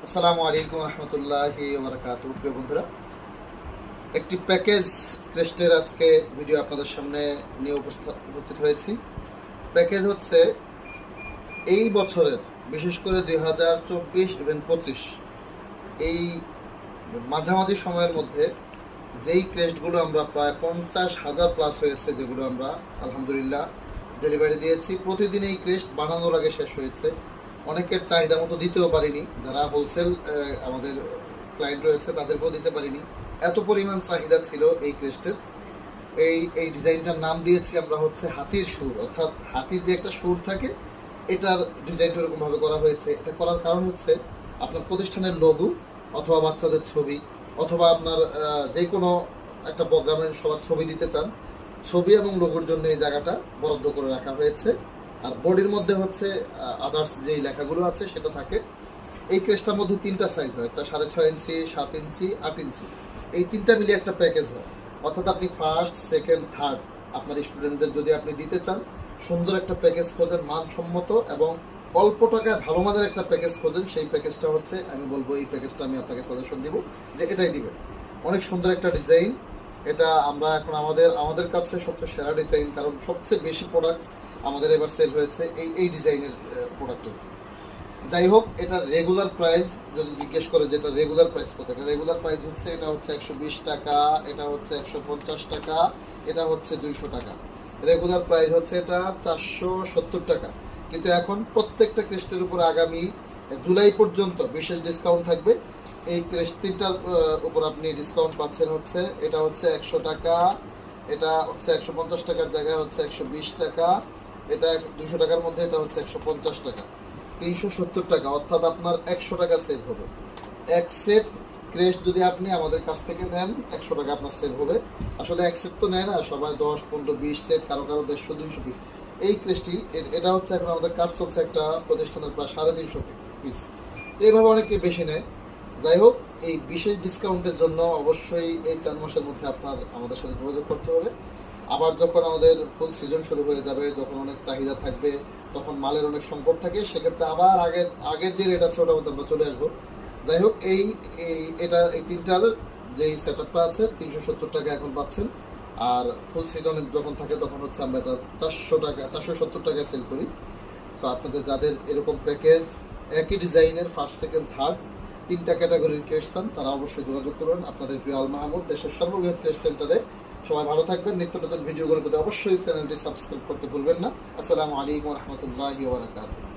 আসসালামু আলাইকুম রহমতুল্লাহি ওয়াবারাকাতুহু। প্রিয় বন্ধুরা, একটি প্যাকেজ ক্রেস্টের আজকে ভিডিও আপনাদের সামনে নিয়ে উপস্থিত হয়েছি। প্যাকেজ হচ্ছে এই বছরের, বিশেষ করে 2024 ইভেন 25 এই মাঝামাঝি সময়ের মধ্যে যেই ক্রেস্টগুলো আমরা প্রায় 50,000 প্লাস হয়েছে, যেগুলো আমরা আলহামদুলিল্লাহ ডেলিভারি দিয়েছি। প্রতিদিন এই ক্রেস্ট বানানোর আগে শেষ হয়েছে। অনেকের চাহিদা মতো দিতেও পারিনি, যারা হোলসেল আমাদের ক্লায়েন্ট রয়েছে তাদেরকেও দিতে পারিনি, এত পরিমাণ চাহিদা ছিল এই ক্রেস্টের। এই ডিজাইনটার নাম দিয়েছি আমরা হচ্ছে হাতির সুর, অর্থাৎ হাতির যে একটা সুর থাকে, এটার ডিজাইনটা এরকমভাবে করা হয়েছে। এটা করার কারণ হচ্ছে আপনার প্রতিষ্ঠানের লোগো অথবা বাচ্চাদের ছবি অথবা আপনার যে কোনো একটা প্রোগ্রামের সবার ছবি দিতে চান, ছবি এবং লোগোর জন্য এই জায়গাটা বরাদ্দ করে রাখা হয়েছে। আর বডির মধ্যে হচ্ছে আদার্স যেই লেখাগুলো আছে সেটা থাকে। এই ক্রেস্টটার মধ্যে 3টা সাইজ হয়, একটা 6.5 ইঞ্চি, 7 ইঞ্চি, 8 ইঞ্চি। এই 3টা মিলিয়ে একটা প্যাকেজ হয়। অর্থাৎ আপনি ফার্স্ট, সেকেন্ড, থার্ড আপনার স্টুডেন্টদের যদি আপনি দিতে চান, সুন্দর একটা প্যাকেজ খোঁজেন, মানসম্মত এবং অল্প টাকায় ভালো মানের একটা প্যাকেজ খোঁজেন, সেই প্যাকেজটা হচ্ছে আমি বলবো, এই প্যাকেজটা আমি আপনাকে সাজেশন দিব যে এটাই দিবেন। অনেক সুন্দর একটা ডিজাইন। এটা আমরা এখন আমাদের কাছে সবচেয়ে সেরা ডিজাইন, কারণ সবচেয়ে বেশি প্রোডাক্ট আমাদের এবার সেল হয়েছে এই ডিজাইনের প্রোডাক্টের। যাই হোক, এটা রেগুলার প্রাইস যদি জিজ্ঞেস করে যেটা রেগুলার প্রাইস কত, এটা রেগুলার প্রাইস হচ্ছে, এটা হচ্ছে 120 টাকা, এটা হচ্ছে 150 টাকা, এটা হচ্ছে 200 টাকা। রেগুলার প্রাইস হচ্ছে এটা 470 টাকা। কিন্তু এখন প্রত্যেকটা ক্রেস্টের উপর আগামী জুলাই পর্যন্ত বিশেষ ডিসকাউন্ট থাকবে। এই ক্রেস্ট 3টার উপর আপনি ডিসকাউন্ট পাচ্ছেন হচ্ছে, এটা হচ্ছে 100 টাকা, এটা হচ্ছে 150 টাকার জায়গায় হচ্ছে 120 টাকা, এটা 200 টাকার মধ্যে এটা হচ্ছে 150 টাকা, 370 টাকা। অর্থাৎ আপনার 100 টাকা সেভ হবে। এক সেট ক্রেস্ট যদি আপনি আমাদের কাছ থেকে নেন, 100 টাকা আপনার সেভ হবে। আসলে এক সেট তো নেয় না সবাই, 10, 15, 20 সেট, কারো 150, 200 পিস। এই ক্রেস্টটি এটা হচ্ছে এখন আমাদের কাজ চলছে একটা প্রতিষ্ঠানের প্রায় 350 পিস। এইভাবে অনেকে বেশি নেয়। যাই হোক, এই বিশেষ ডিসকাউন্টের জন্য অবশ্যই এই 4 মাসের মধ্যে আপনার আমাদের সাথে যোগাযোগ করতে হবে। আবার যখন আমাদের ফুল সিজন শুরু হয়ে যাবে, যখন অনেক চাহিদা থাকবে, তখন মালের অনেক সংকট থাকে, সেক্ষেত্রে আবার আগের যে রেট আছে ওটার মধ্যে আমরা চলে আসবো। যাই হোক, এই এই 3টার যেই সেট আপটা আছে 370 টাকা এখন পাচ্ছেন। আর ফুল সিজন যখন থাকে তখন হচ্ছে আমরা এটা 470 টাকায় সেল করি। তো আপনাদের যাদের এরকম প্যাকেজ একই ডিজাইনের ফার্স্ট, সেকেন্ড, থার্ড 3টা ক্যাটাগরির ক্রেস্ট চান, তারা অবশ্যই যোগাযোগ করুন আপনাদের প্রিয় আল মাহমুদ, দেশের সর্ববৃহৎ ক্রেস্ট সেন্টারে। সবাই ভালো থাকবেন। নিত্য নতুন ভিডিওগুলোর প্রতি অবশ্যই চ্যানেলটি সাবস্ক্রাইব করতে ভুলবেন না। আসসালামু আলাইকুম রহমতুল্লাহি ওয়া বারাকাতুহু।